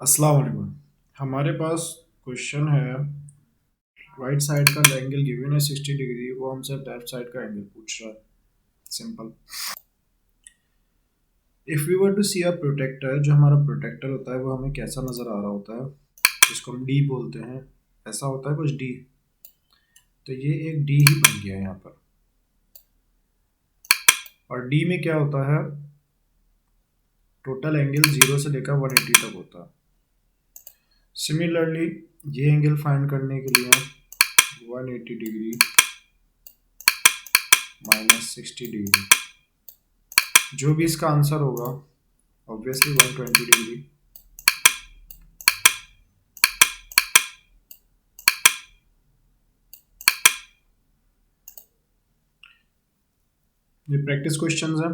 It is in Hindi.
अस्सलाम वालेकुम। हमारे पास क्वेश्चन है, राइट साइड का एंगल गिवन है 60 डिग्री, वो हमसे लेफ्ट साइड का एंगल पूछ रहा है। Simple. If we were to see a protractor, जो हमारा प्रोटेक्टर होता है वो हमें कैसा नज़र आ रहा होता है, जिसको हम डी बोलते हैं। ऐसा होता है कुछ डी। तो ये एक डी ही बन गया यहाँ पर। और डी में क्या होता है, टोटल एंगल 0 से लेकर 180 तक होता है। सिमिलरली ये एंगल फाइंड करने के लिए 180 डिग्री माइनस 60 डिग्री, जो भी इसका आंसर होगा ऑब्वियसली 120 डिग्री। ये प्रैक्टिस क्वेश्चंस हैं।